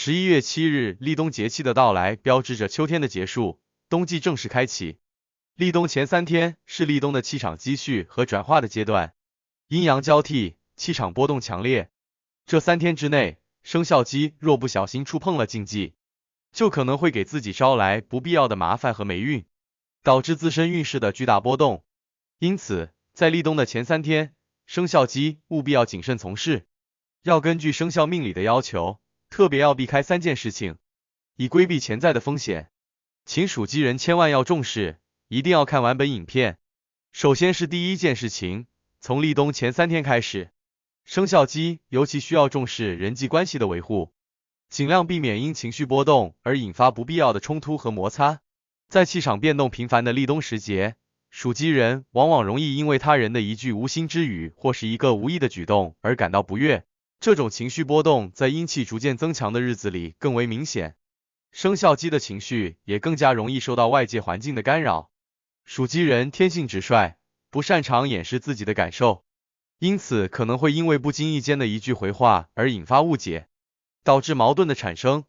11月7日，立冬节气的到来，标志着秋天的结束，冬季正式开启。立冬前3天是立冬的气场积蓄和转化的阶段，阴阳交替，气场波动强烈。这3天之内，生肖鸡若不小心触碰了禁忌，就可能会给自己招来不必要的麻烦和霉运，导致自身运势的巨大波动。因此，在立冬的前3天，生肖鸡务必要谨慎从事，要根据生肖命理的要求，特别要避开3件事情，以规避潜在的风险。请属鸡人千万要重视，一定要看完本影片。首先是第一件事情，从立冬前3天开始，生肖鸡尤其需要重视人际关系的维护，尽量避免因情绪波动而引发不必要的冲突和摩擦。在气场变动频繁的立冬时节，属鸡人往往容易因为他人的一句无心之语或是一个无意的举动而感到不悦，这种情绪波动在阴气逐渐增强的日子里更为明显，生肖鸡的情绪也更加容易受到外界环境的干扰。属鸡人天性直率，不擅长掩饰自己的感受，因此可能会因为不经意间的一句回话而引发误解，导致矛盾的产生。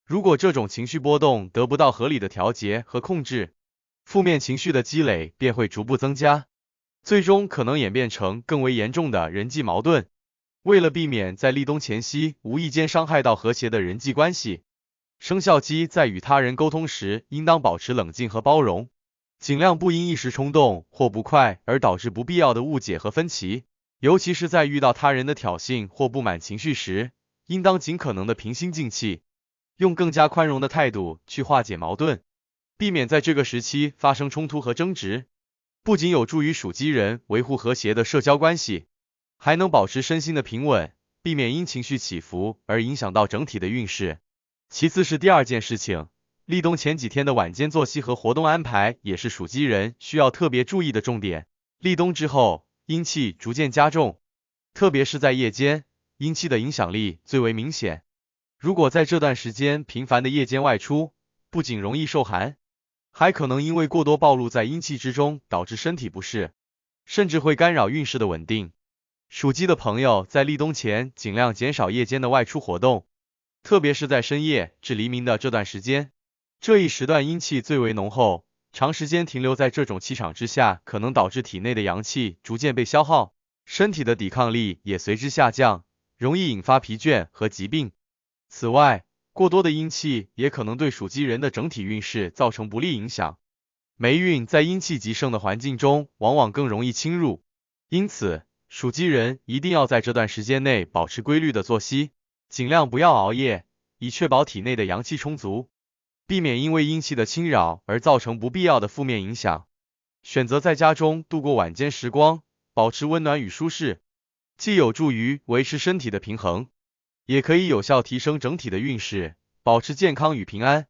如果这种情绪波动得不到合理的调节和控制，负面情绪的积累便会逐步增加，最终可能演变成更为严重的人际矛盾。为了避免在立冬前夕无意间伤害到和谐的人际关系，生肖鸡在与他人沟通时应当保持冷静和包容，尽量不因一时冲动或不快而导致不必要的误解和分歧。尤其是在遇到他人的挑衅或不满情绪时，应当尽可能的平心静气，用更加宽容的态度去化解矛盾，避免在这个时期发生冲突和争执。不仅有助于属鸡人维护和谐的社交关系，还能保持身心的平稳，避免因情绪起伏而影响到整体的运势。其次是第二件事情，立冬前几天的晚间作息和活动安排也是属鸡人需要特别注意的重点。立冬之后，阴气逐渐加重，特别是在夜间，阴气的影响力最为明显。如果在这段时间频繁的夜间外出，不仅容易受寒，还可能因为过多暴露在阴气之中导致身体不适，甚至会干扰运势的稳定。属鸡的朋友在立冬前尽量减少夜间的外出活动，特别是在深夜至黎明的这段时间，这一时段阴气最为浓厚，长时间停留在这种气场之下，可能导致体内的阳气逐渐被消耗，身体的抵抗力也随之下降，容易引发疲倦和疾病。此外，过多的阴气也可能对属鸡人的整体运势造成不利影响，霉运在阴气极盛的环境中往往更容易侵入，因此属鸡人一定要在这段时间内保持规律的作息，尽量不要熬夜，以确保体内的阳气充足，避免因为阴气的侵扰而造成不必要的负面影响。选择在家中度过晚间时光，保持温暖与舒适，既有助于维持身体的平衡，也可以有效提升整体的运势，保持健康与平安。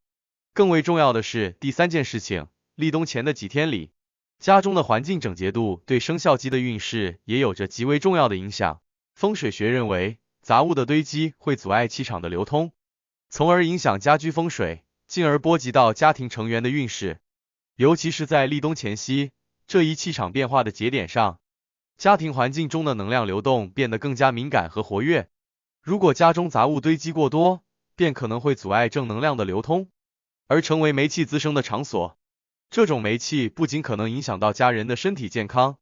更为重要的是第3件事情，立冬前的几天里，家中的环境整洁度对生肖鸡的运势也有着极为重要的影响。风水学认为，杂物的堆积会阻碍气场的流通，从而影响家居风水，进而波及到家庭成员的运势。尤其是在立冬前夕，这一气场变化的节点上，家庭环境中的能量流动变得更加敏感和活跃。如果家中杂物堆积过多，便可能会阻碍正能量的流通，而成为霉气滋生的场所。这种霉气不仅可能影响到家人的身体健康，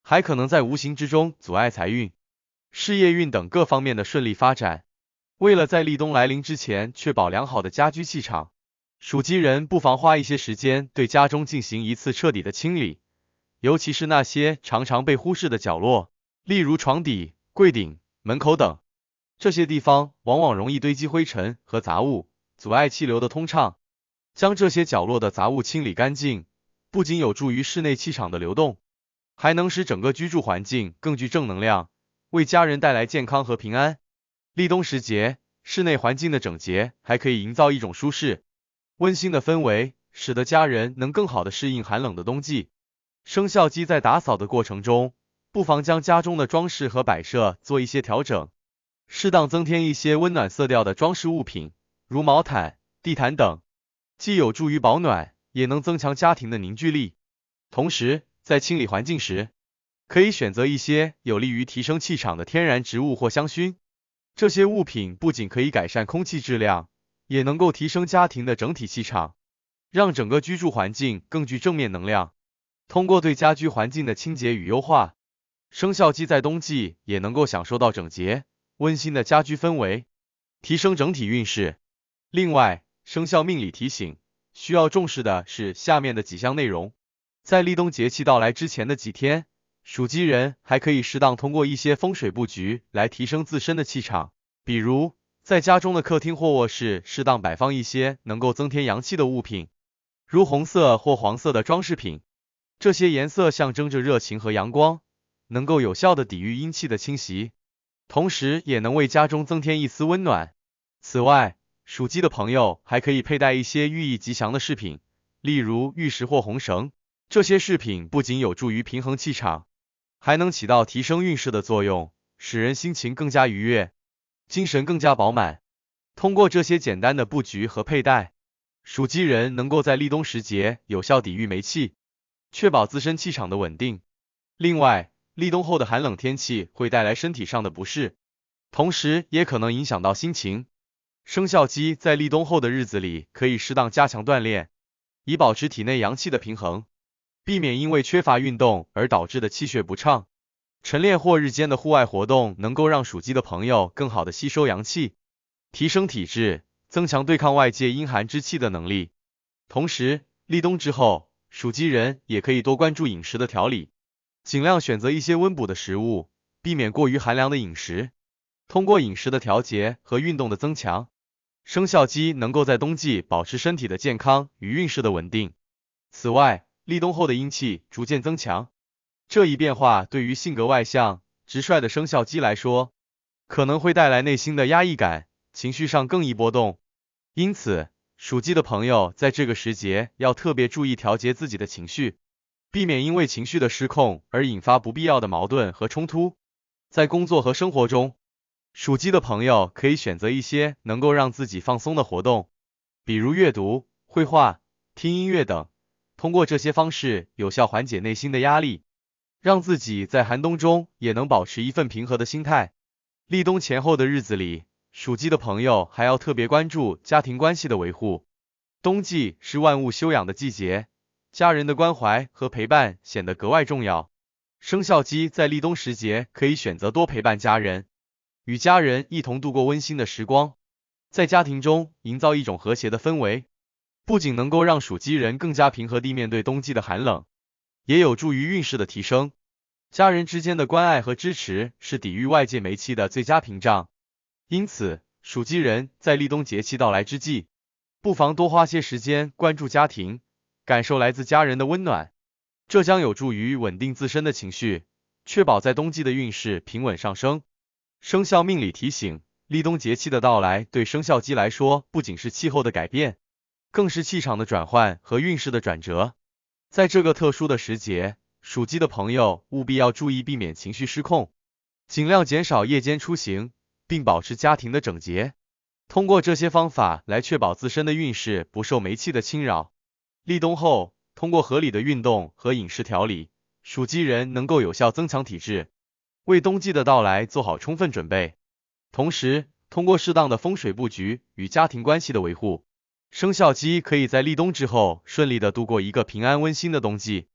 还可能在无形之中阻碍财运、事业运等各方面的顺利发展。为了在立冬来临之前确保良好的家居气场，属鸡人不妨花一些时间对家中进行一次彻底的清理，尤其是那些常常被忽视的角落，例如床底、柜顶、门口等。这些地方往往容易堆积灰尘和杂物，阻碍气流的通畅。将这些角落的杂物清理干净，不仅有助于室内气场的流动，还能使整个居住环境更具正能量，为家人带来健康和平安。立冬时节，室内环境的整洁还可以营造一种舒适、温馨的氛围，使得家人能更好的适应寒冷的冬季。生肖鸡在打扫的过程中，不妨将家中的装饰和摆设做一些调整，适当增添一些温暖色调的装饰物品，如毛毯、地毯等，既有助于保暖，也能增强家庭的凝聚力。同时，在清理环境时，可以选择一些有利于提升气场的天然植物或香薰，这些物品不仅可以改善空气质量，也能够提升家庭的整体气场，让整个居住环境更具正面能量。通过对家居环境的清洁与优化，生肖鸡在冬季也能够享受到整洁、温馨的家居氛围，提升整体运势。另外，生肖命理提醒，需要重视的是下面的几项内容。在立冬节气到来之前的几天，属鸡人还可以适当通过一些风水布局来提升自身的气场，比如在家中的客厅或卧室适当摆放一些能够增添阳气的物品，如红色或黄色的装饰品。这些颜色象征着热情和阳光，能够有效的抵御阴气的侵袭，同时也能为家中增添一丝温暖。此外，属鸡的朋友还可以佩戴一些寓意吉祥的饰品，例如玉石或红绳。这些饰品不仅有助于平衡气场，还能起到提升运势的作用，使人心情更加愉悦，精神更加饱满。通过这些简单的布局和佩戴，属鸡人能够在立冬时节有效抵御霉气，确保自身气场的稳定。另外，立冬后的寒冷天气会带来身体上的不适，同时也可能影响到心情。生肖鸡在立冬后的日子里可以适当加强锻炼，以保持体内阳气的平衡，避免因为缺乏运动而导致的气血不畅。晨练或日间的户外活动能够让属鸡的朋友更好的吸收阳气，提升体质，增强对抗外界阴寒之气的能力。同时，立冬之后，属鸡人也可以多关注饮食的调理，尽量选择一些温补的食物，避免过于寒凉的饮食。通过饮食的调节和运动的增强，生肖鸡能够在冬季保持身体的健康与运势的稳定。此外，立冬后的阴气逐渐增强，这一变化对于性格外向、直率的生肖鸡来说，可能会带来内心的压抑感，情绪上更易波动。因此，属鸡的朋友在这个时节要特别注意调节自己的情绪，避免因为情绪的失控而引发不必要的矛盾和冲突。在工作和生活中，属鸡的朋友可以选择一些能够让自己放松的活动，比如阅读、绘画、听音乐等，通过这些方式有效缓解内心的压力，让自己在寒冬中也能保持一份平和的心态。立冬前后的日子里，属鸡的朋友还要特别关注家庭关系的维护。冬季是万物休养的季节，家人的关怀和陪伴显得格外重要。生肖鸡在立冬时节可以选择多陪伴家人，与家人一同度过温馨的时光，在家庭中营造一种和谐的氛围，不仅能够让属鸡人更加平和地面对冬季的寒冷，也有助于运势的提升。家人之间的关爱和支持是抵御外界霉气的最佳屏障，因此，属鸡人在立冬节气到来之际，不妨多花些时间关注家庭，感受来自家人的温暖，这将有助于稳定自身的情绪，确保在冬季的运势平稳上升。生肖命理提醒，立冬节气的到来对生肖鸡来说，不仅是气候的改变，更是气场的转换和运势的转折。在这个特殊的时节，属鸡的朋友务必要注意避免情绪失控，尽量减少夜间出行，并保持家庭的整洁。通过这些方法来确保自身的运势不受霉气的侵扰。立冬后，通过合理的运动和饮食调理，属鸡人能够有效增强体质，为冬季的到来做好充分准备。同时，通过适当的风水布局与家庭关系的维护，生肖鸡可以在立冬之后顺利的度过一个平安温馨的冬季。